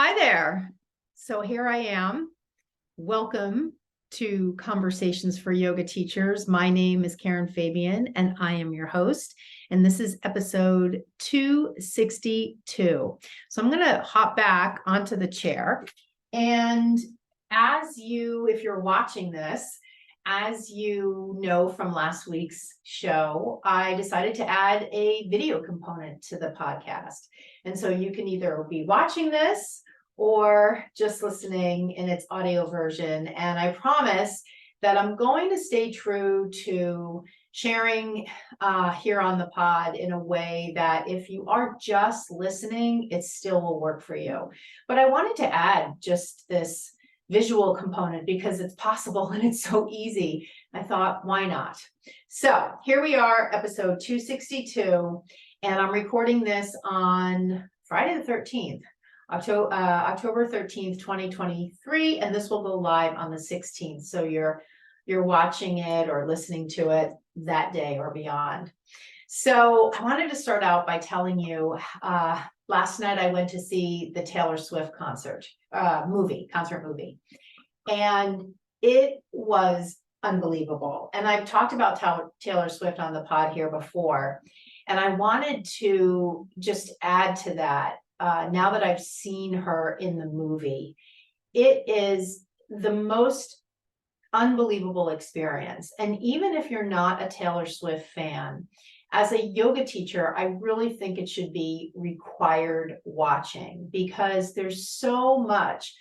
Hi there. So here I am. Welcome to Conversations for Yoga Teachers. My name is Karen Fabian and I am your host. And this is episode 262. So I'm going to hop back onto the chair. And if you're watching this, as you know from last week's show, I decided to add a video component to the podcast. And so you can either be watching this or just listening in its audio version. And I promise that I'm going to stay true to sharing here on the pod in a way that if you are just listening, it still will work for you. But I wanted to add just this visual component because it's possible and it's so easy. I thought, why not? So here we are, episode 262, and I'm recording this on Friday the 13th. October 13th, 2023, and this will go live on the 16th. So you're watching it or listening to it that day or beyond. So I wanted to start out by telling you, last night I went to see the Taylor Swift concert movie, and it was unbelievable. And I've talked about Taylor Swift on the pod here before, and I wanted to just add to that. Now that I've seen her in the movie, it is the most unbelievable experience. And even if you're not a Taylor Swift fan, as a yoga teacher, I really think it should be required watching because there's so much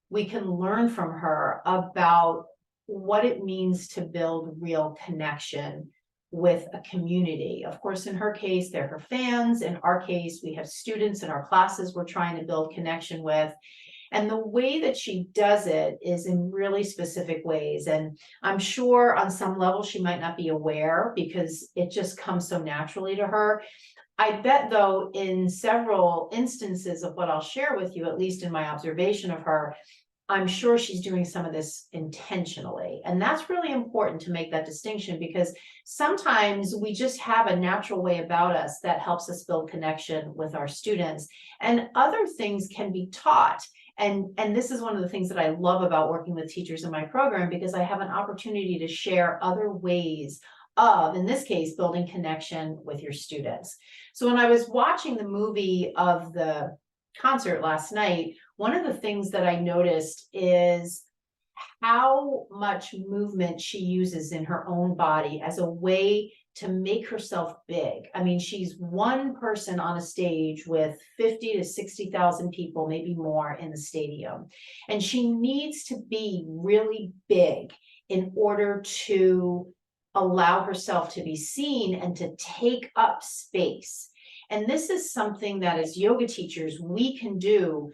we can learn from her about what it means to build real connection with a community. Of course, in her case, they're her fans. In our case, we have students in our classes we're trying to build connection with. And the way that she does it is in really specific ways. And I'm sure on some level she might not be aware because it just comes so naturally to her. I bet, though, in several instances of what I'll share with you, at least in my observation of her, I'm sure she's doing some of this intentionally. And that's really important to make that distinction because sometimes we just have a natural way about us that helps us build connection with our students, and other things can be taught. And this is one of the things that I love about working with teachers in my program, because I have an opportunity to share other ways of, in this case, building connection with your students. So when I was watching the movie of the concert last night, one of the things that I noticed is how much movement she uses in her own body as a way to make herself big. I mean, she's one person on a stage with 50 to 60,000 people, maybe more, in the stadium. And she needs to be really big in order to allow herself to be seen and to take up space. And this is something that as yoga teachers, we can do.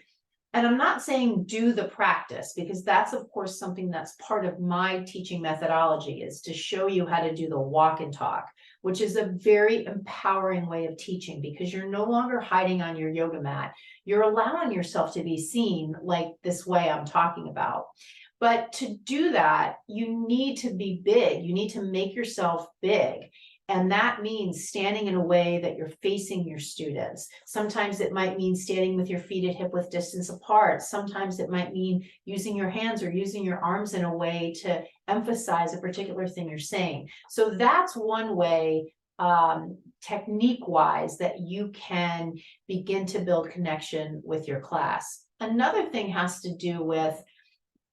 And I'm not saying do the practice, because that's, of course, something that's part of my teaching methodology, is to show you how to do the walk and talk, which is a very empowering way of teaching because you're no longer hiding on your yoga mat. You're allowing yourself to be seen like this way I'm talking about. But to do that, you need to be big. You need to make yourself big. And that means standing in a way that you're facing your students. Sometimes it might mean standing with your feet at hip width distance apart. Sometimes it might mean using your hands or using your arms in a way to emphasize a particular thing you're saying. So that's one way, technique-wise, that you can begin to build connection with your class. Another thing has to do with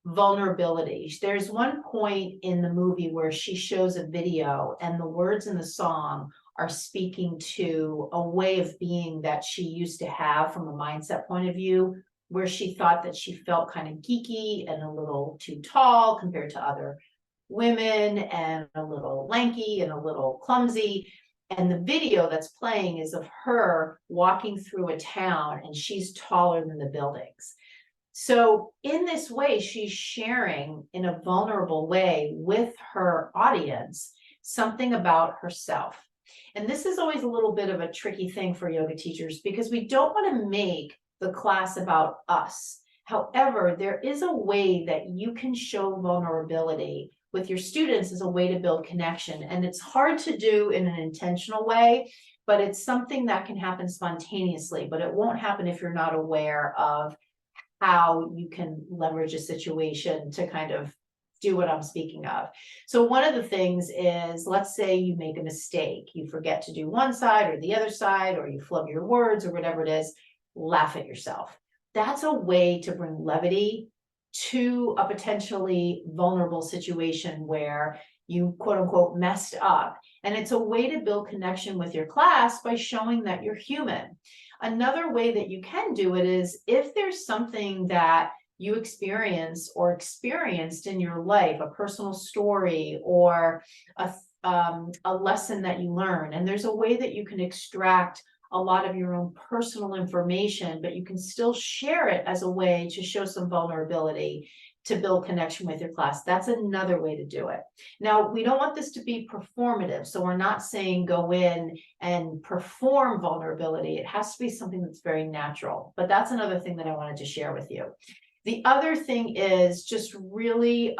vulnerability. There's one point in the movie where she shows a video and the words in the song are speaking to a way of being that she used to have from a mindset point of view, where she thought that she felt kind of geeky and a little too tall compared to other women, and a little lanky and a little clumsy. And the video that's playing is of her walking through a town and she's taller than the buildings. So in this way, she's sharing in a vulnerable way with her audience something about herself. And this is always a little bit of a tricky thing for yoga teachers because we don't want to make the class about us. However, there is a way that you can show vulnerability with your students as a way to build connection. And it's hard to do in an intentional way, but it's something that can happen spontaneously, but it won't happen if you're not aware of how you can leverage a situation to kind of do what I'm speaking of. So one of the things is, let's say you make a mistake, you forget to do one side or the other side, or you flub your words or whatever it is, laugh at yourself. That's a way to bring levity to a potentially vulnerable situation where you quote unquote messed up. And it's a way to build connection with your class by showing that you're human. Another way that you can do it is if there's something that you experience or experienced in your life, a personal story or a lesson that you learn, and there's a way that you can extract a lot of your own personal information, but you can still share it as a way to show some vulnerability to build connection with your class. That's another way to do it. Now, we don't want this to be performative, so we're not saying go in and perform vulnerability. It has to be something that's very natural, but that's another thing that I wanted to share with you. The other thing is just really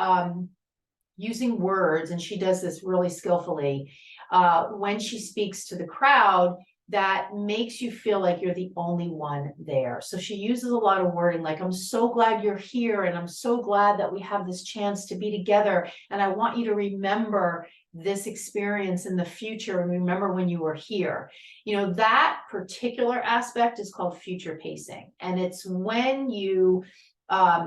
using words, and she does this really skillfully when she speaks to the crowd, that makes you feel like you're the only one there. So she uses a lot of wording like, I'm so glad you're here, and I'm so glad that we have this chance to be together, and I want you to remember this experience in the future and remember when you were here. You know, that particular aspect is called future pacing, and it's when you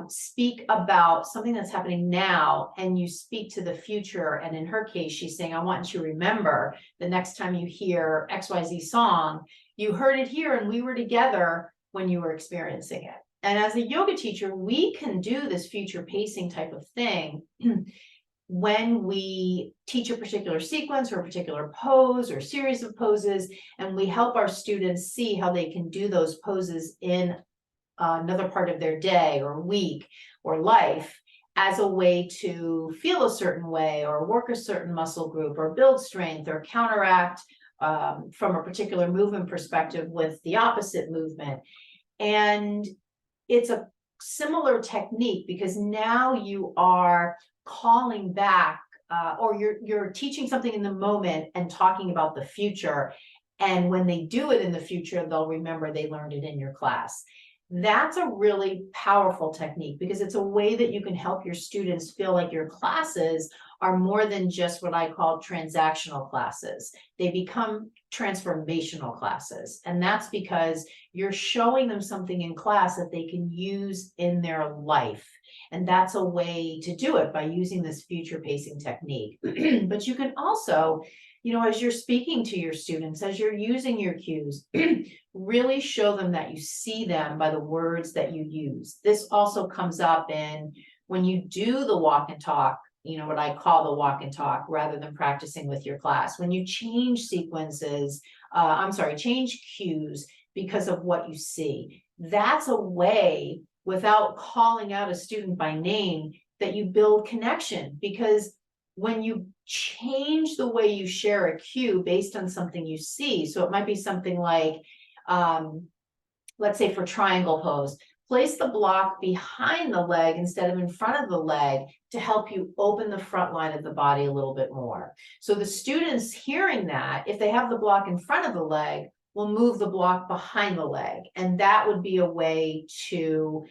speak about something that's happening now and you speak to the future. And in her case, she's saying, I want you to remember the next time you hear XYZ song, you heard it here and we were together when you were experiencing it. And as a yoga teacher, we can do this future pacing type of thing when we teach a particular sequence or a particular pose or series of poses, and we help our students see how they can do those poses in another part of their day or week or life as a way to feel a certain way or work a certain muscle group or build strength or counteract from a particular movement perspective with the opposite movement. And it's a similar technique because now you are calling back or you're teaching something in the moment and talking about the future. And when they do it in the future, they'll remember they learned it in your class. That's a really powerful technique because it's a way that you can help your students feel like your classes are more than just what I call transactional classes. They become transformational classes. And that's because you're showing them something in class that they can use in their life. And that's a way to do it by using this future pacing technique. But you can also, you know, as you're speaking to your students, as you're using your cues, really show them that you see them by the words that you use. This also comes up in when you do the walk and talk, you know, what I call the walk and talk rather than practicing with your class. When you change sequences, change cues because of what you see. That's a way, without calling out a student by name, that you build connection, because when you change the way you share a cue based on something you see, so it might be something like, let's say for triangle pose, place the block behind the leg instead of in front of the leg to help you open the front line of the body a little bit more. So the students hearing that, if they have the block in front of the leg, will move the block behind the leg. And that would be a way to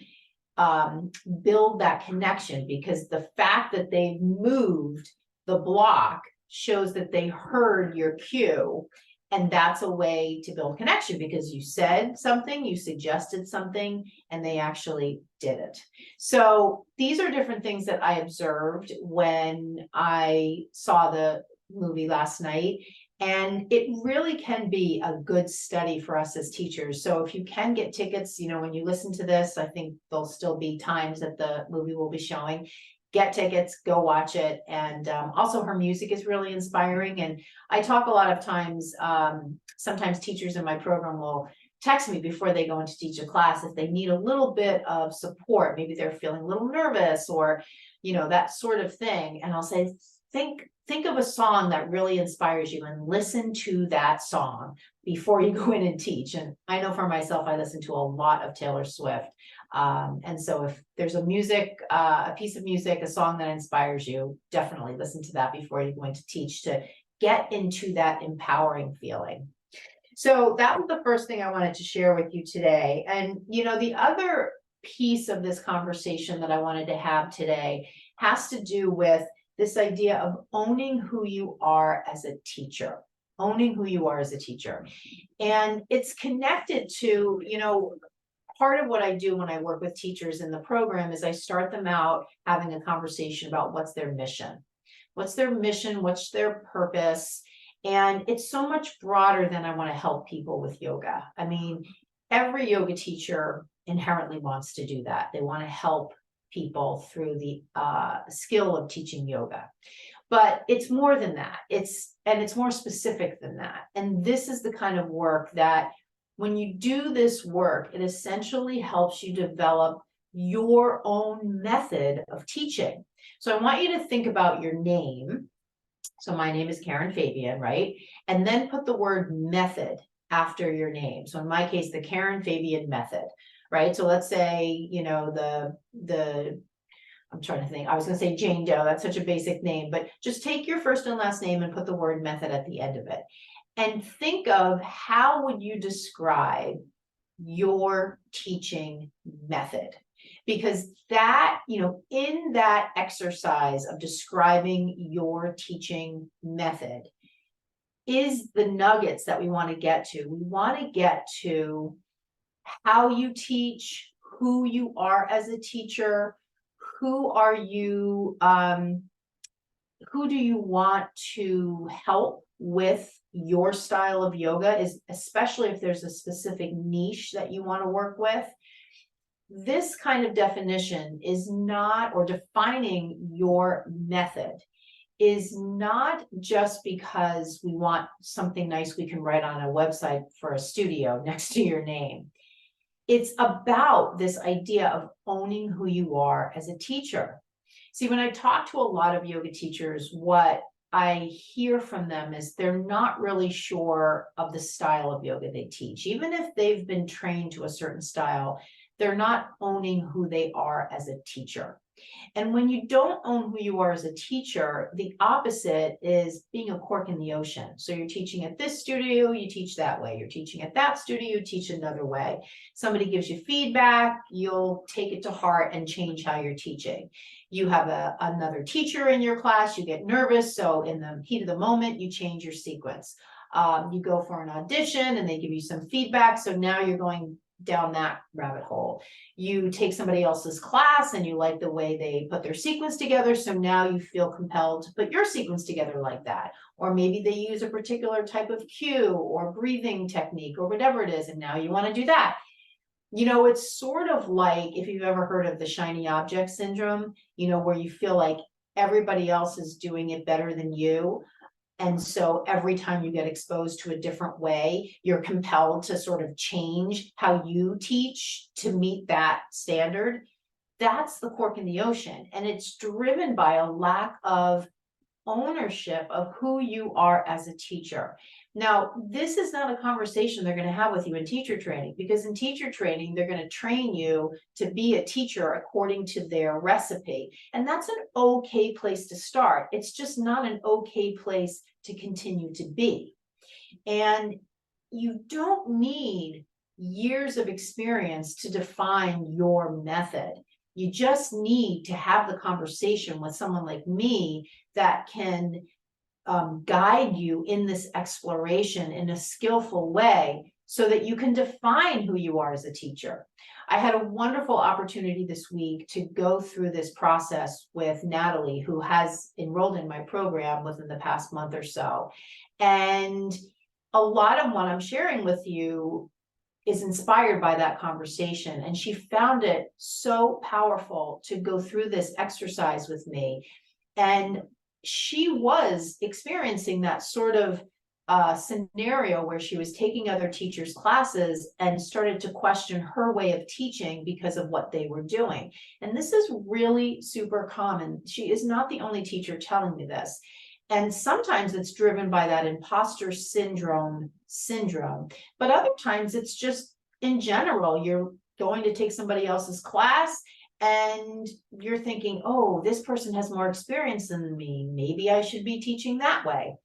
build that connection, because the fact that they've moved the block shows that they heard your cue. And that's a way to build connection because you said something, you suggested something, and they actually did it. So these are different things that I observed when I saw the movie last night. And it really can be a good study for us as teachers. So if you can get tickets, you know, when you listen to this, I think there'll still be times that the movie will be showing. Get tickets, go watch it. And also her music is really inspiring. And I talk a lot of times, sometimes teachers in my program will text me before they go in to teach a class if they need a little bit of support. Maybe they're feeling a little nervous or, you know, that sort of thing. And I'll say, think of a song that really inspires you and listen to that song before you go in and teach. And I know for myself, I listen to a lot of Taylor Swift. And so if there's a piece of music, a song that inspires you, definitely listen to that before you're going to teach, to get into that empowering feeling. So that was the first thing I wanted to share with you today. And, you know, the other piece of this conversation that I wanted to have today has to do with this idea of owning who you are as a teacher. Owning who you are as a teacher. And it's connected to, part of what I do when I work with teachers in the program is I start them out having a conversation about what's their mission. What's their mission? What's their purpose? And it's so much broader than I want to help people with yoga. I mean, every yoga teacher inherently wants to do that. They want to help people through the skill of teaching yoga. But it's more than that. It's more specific than that. And this is the kind of work that when you do this work, it essentially helps you develop your own method of teaching. So I want you to think about your name. So my name is Karen Fabian, right? And then put the word method after your name. So in my case, the Karen Fabian method, right? So let's say, I'm trying to think, I was going to say Jane Doe, that's such a basic name, but just take your first and last name and put the word method at the end of it. And think of how would you describe your teaching method? Because that, in that exercise of describing your teaching method is the nuggets that we want to get to. We want to get to how you teach, who you are as a teacher, who are you, who do you want to help with your style of yoga, is especially if there's a specific niche that you want to work with. This kind of definition is not, or defining your method is not just because we want something nice we can write on a website for a studio next to your name. It's about this idea of owning who you are as a teacher. See, when I talk to a lot of yoga teachers, what I hear from them is they're not really sure of the style of yoga they teach. Even if they've been trained to a certain style, they're not owning who they are as a teacher. And when you don't own who you are as a teacher, the opposite is being a cork in the ocean. So you're teaching at this studio, you teach that way. You're teaching at that studio, you teach another way. Somebody gives you feedback, you'll take it to heart and change how you're teaching. You have another teacher in your class, you get nervous, so in the heat of the moment, you change your sequence. You go for an audition and they give you some feedback, so now you're going down that rabbit hole. You take somebody else's class and you like the way they put their sequence together, so now you feel compelled to put your sequence together like that. Or maybe they use a particular type of cue or breathing technique or whatever it is, and now you want to do that. It's sort of like, if you've ever heard of the shiny object syndrome, where you feel like everybody else is doing it better than you. And so every time you get exposed to a different way, you're compelled to sort of change how you teach to meet that standard. That's the cork in the ocean. And it's driven by a lack of ownership of who you are as a teacher. Now, this is not a conversation they're going to have with you in teacher training, because in teacher training, they're going to train you to be a teacher according to their recipe. And that's an okay place to start. It's just not an okay place to continue to be. And you don't need years of experience to define your method. You just need to have the conversation with someone like me that can guide you in this exploration in a skillful way so that you can define who you are as a teacher. I had a wonderful opportunity this week to go through this process with Natalie, who has enrolled in my program within the past month or so. And a lot of what I'm sharing with you is inspired by that conversation. And she found it so powerful to go through this exercise with me. And she was experiencing that sort of scenario where she was taking other teachers' classes and started to question her way of teaching because of what they were doing. And this is really super common. She is not the only teacher telling me this. And sometimes it's driven by that imposter syndrome, but other times it's just in general, you're going to take somebody else's class and you're thinking, oh, this person has more experience than me. Maybe I should be teaching that way.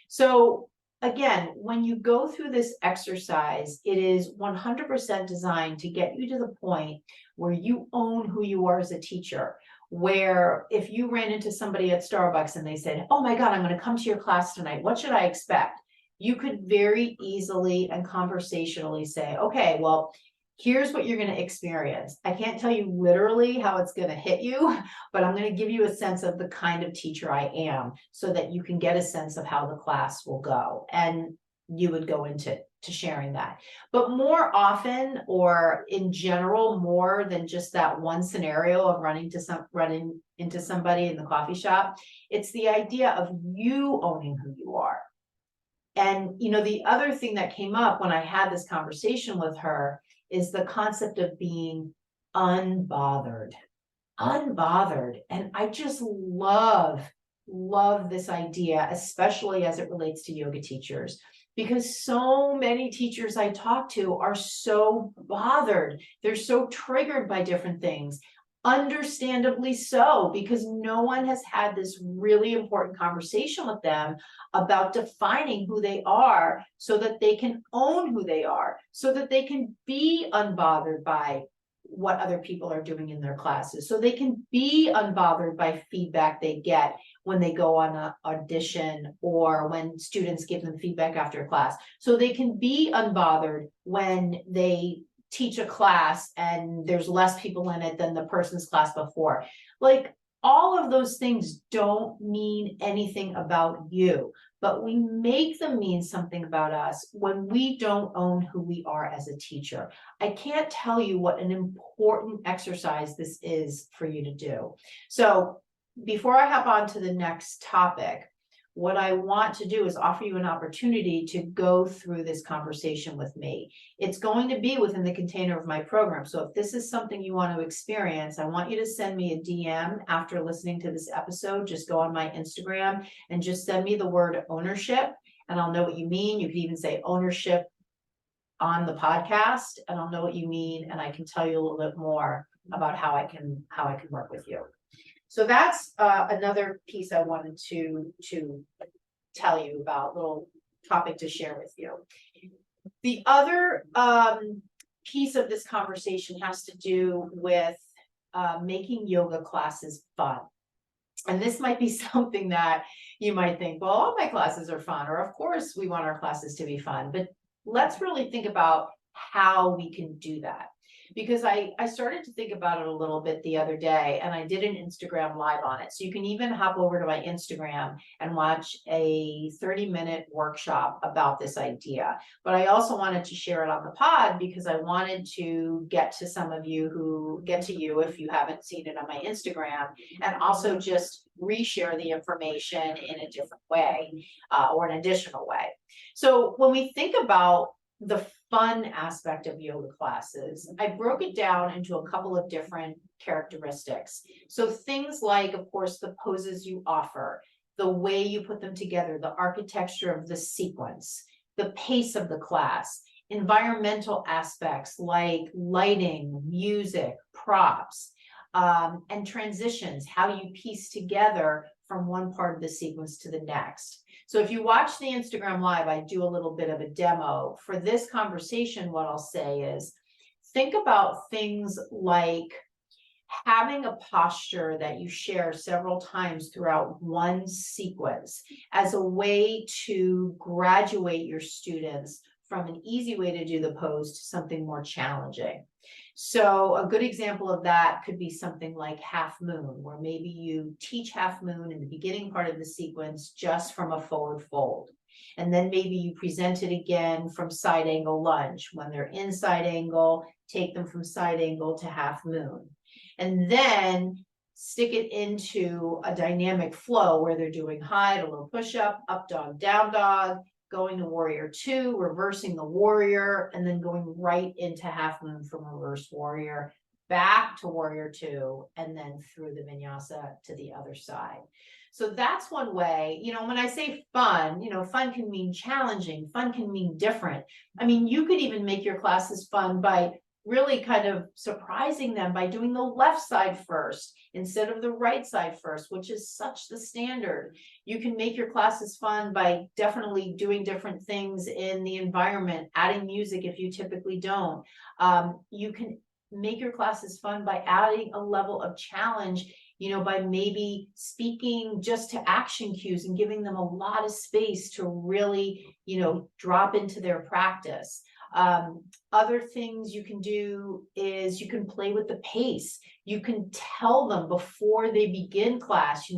So again, when you go through this exercise, it is 100% designed to get you to the point where you own who you are as a teacher. Where if you ran into somebody at Starbucks and they said, oh my God, I'm going to come to your class tonight, what should I expect? You could very easily and conversationally say, okay, well, here's what you're going to experience. I can't tell you literally how it's going to hit you, but I'm going to give you a sense of the kind of teacher I am so that you can get a sense of how the class will go. And you would go into sharing that. But more often, or in general, more than just that one scenario of running into somebody in the coffee shop, it's the idea of you owning who you are. And the other thing that came up when I had this conversation with her is the concept of being unbothered. And I just love this idea, especially as it relates to yoga teachers, because so many teachers I talk to are so bothered. They're so triggered by different things. Understandably so, because no one has had this really important conversation with them about defining who they are so that they can own who they are, so that they can be unbothered by what other people are doing in their classes, so they can be unbothered by feedback they get when they go on an audition or when students give them feedback after class, so they can be unbothered when they teach a class and there's less people in it than the person's class before. Like, all of those things don't mean anything about you, but we make them mean something about us when we don't own who we are as a teacher. I can't tell you what an important exercise this is for you to do. So before I hop on to the next topic, what I want to do is offer you an opportunity to go through this conversation with me. It's going to be within the container of my program. So if this is something you want to experience, I want you to send me a DM after listening to this episode. Just go on my Instagram and just send me the word ownership, and I'll know what you mean. You could even say ownership on the podcast, and I'll know what you mean, and I can tell you a little bit more about how I can work with you. So that's another piece I wanted to tell you about, little topic to share with you. The other piece of this conversation has to do with making yoga classes fun. And this might be something that you might think, well, all my classes are fun, or of course we want our classes to be fun, but let's really think about how we can do that. Because I started to think about it a little bit the other day, and I did an Instagram live on it. So you can even hop over to my Instagram and watch a 30-minute workshop about this idea. But I also wanted to share it on the pod because I wanted to get to some of you if you haven't seen it on my Instagram, and also just reshare the information in a different way or an additional way. So when we think about the fun aspect of yoga classes, I broke it down into a couple of different characteristics. So things like, of course, the poses you offer, the way you put them together, the architecture of the sequence, the pace of the class, environmental aspects like lighting, music, props, and transitions, how you piece together from one part of the sequence to the next. So if you watch the Instagram live, I do a little bit of a demo. For this conversation, what I'll say is, think about things like having a posture that you share several times throughout one sequence as a way to graduate your students from an easy way to do the pose to something more challenging. So a good example of that could be something like half moon, where maybe you teach half moon in the beginning part of the sequence just from a forward fold. And then maybe you present it again from side angle lunge. When they're in side angle, take them from side angle to half moon. And then stick it into a dynamic flow where they're doing hide, a little push-up, up dog, down dog, going to warrior two, reversing the warrior, and then going right into half moon from reverse warrior, back to warrior two, and then through the vinyasa to the other side. So that's one way. When I say fun, fun can mean challenging, fun can mean different. I mean, you could even make your classes fun by really kind of surprising them by doing the left side first instead of the right side first, which is such the standard. You can make your classes fun by definitely doing different things in the environment, adding music if you typically don't. You can make your classes fun by adding a level of challenge, by maybe speaking just to action cues and giving them a lot of space to really, drop into their practice. Other things you can do is you can play with the pace. You can tell them before they begin class,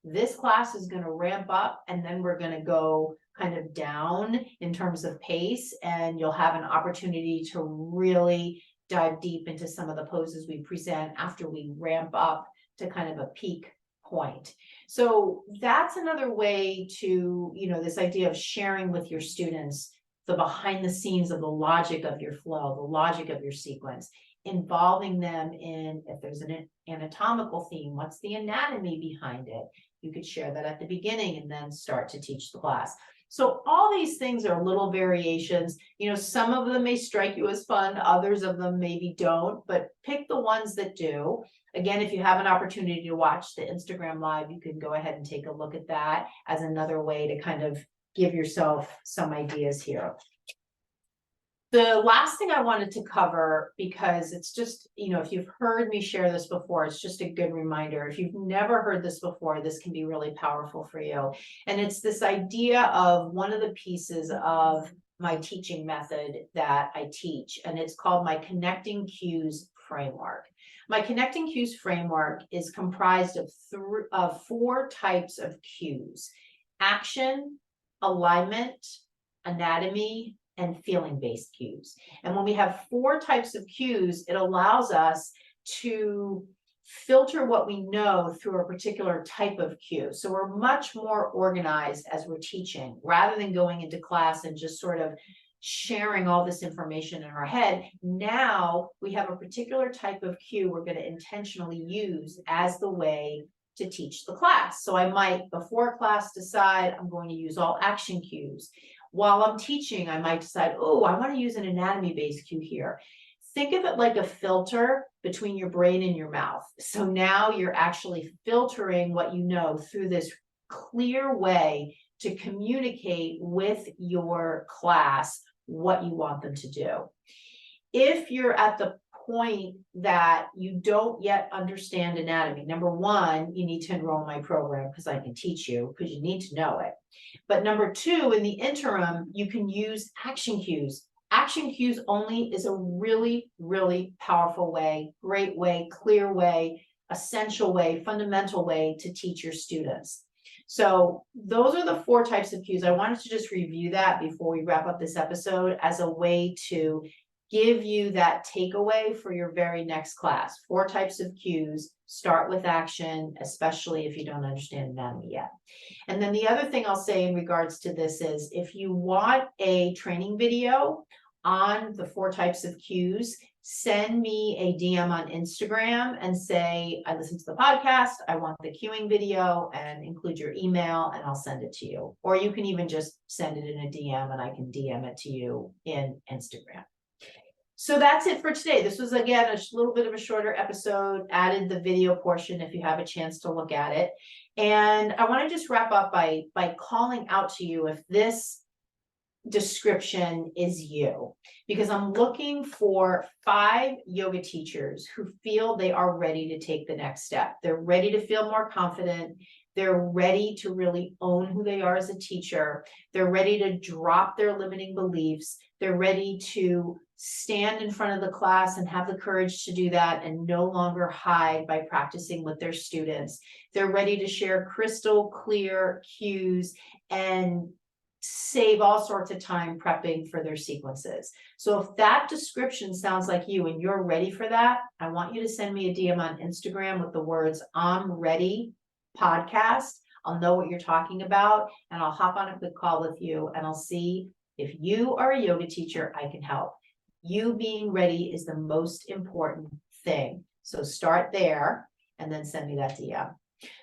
this class is going to ramp up and then we're going to go kind of down in terms of pace, and you'll have an opportunity to really dive deep into some of the poses we present after we ramp up to kind of a peak point. So that's another way to, this idea of sharing with your students the behind the scenes of the logic of your flow, the logic of your sequence, involving them in, if there's an anatomical theme, what's the anatomy behind it? You could share that at the beginning and then start to teach the class. So all these things are little variations. Some of them may strike you as fun, others of them maybe don't, but pick the ones that do. Again, if you have an opportunity to watch the Instagram Live, you can go ahead and take a look at that as another way to kind of give yourself some ideas here. The last thing I wanted to cover, because it's just, if you've heard me share this before, it's just a good reminder. If you've never heard this before, this can be really powerful for you. And it's this idea of one of the pieces of my teaching method that I teach, and it's called my Connecting Cues framework. My Connecting Cues framework is comprised of 4 types of cues: action, alignment, anatomy, and feeling-based cues. And when we have 4 types of cues, it allows us to filter what we know through a particular type of cue. So we're much more organized as we're teaching, rather than going into class and just sort of sharing all this information in our head. Now we have a particular type of cue we're going to intentionally use as the way to teach the class. So I might, before class, decide I'm going to use all action cues. While I'm teaching, I might decide, oh, I want to use an anatomy-based cue here. Think of it like a filter between your brain and your mouth. So now you're actually filtering what you know through this clear way to communicate with your class what you want them to do. If you're at the point that you don't yet understand anatomy, number one, you need to enroll in my program because I can teach you, because you need to know it. But number two, in the interim, you can use action cues. Action cues only is a really, really powerful way, great way, clear way, essential way, fundamental way to teach your students. So those are the 4 types of cues. I wanted to just review that before we wrap up this episode as a way to give you that takeaway for your very next class. 4 types of cues. Start with action, especially if you don't understand anatomy yet. And then the other thing I'll say in regards to this is, if you want a training video on the 4 types of cues, send me a DM on Instagram and say, I listened to the podcast, I want the cueing video, and include your email and I'll send it to you. Or you can even just send it in a DM and I can DM it to you in Instagram. So that's it for today. This was, again, a little bit of a shorter episode, added the video portion if you have a chance to look at it. And I want to just wrap up by calling out to you if this description is you, because I'm looking for 5 yoga teachers who feel they are ready to take the next step. They're ready to feel more confident. They're ready to really own who they are as a teacher. They're ready to drop their limiting beliefs. They're ready to stand in front of the class and have the courage to do that and no longer hide by practicing with their students. They're ready to share crystal clear cues and save all sorts of time prepping for their sequences. So if that description sounds like you and you're ready for that, I want you to send me a DM on Instagram with the words "I'm ready podcast." I'll know what you're talking about and I'll hop on a quick call with you and I'll see if you are a yoga teacher, I can help. You being ready is the most important thing. So start there and then send me that DM.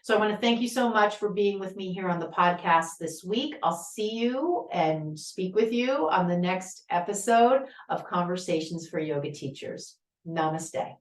So I want to thank you so much for being with me here on the podcast this week. I'll see you and speak with you on the next episode of Conversations for Yoga Teachers. Namaste.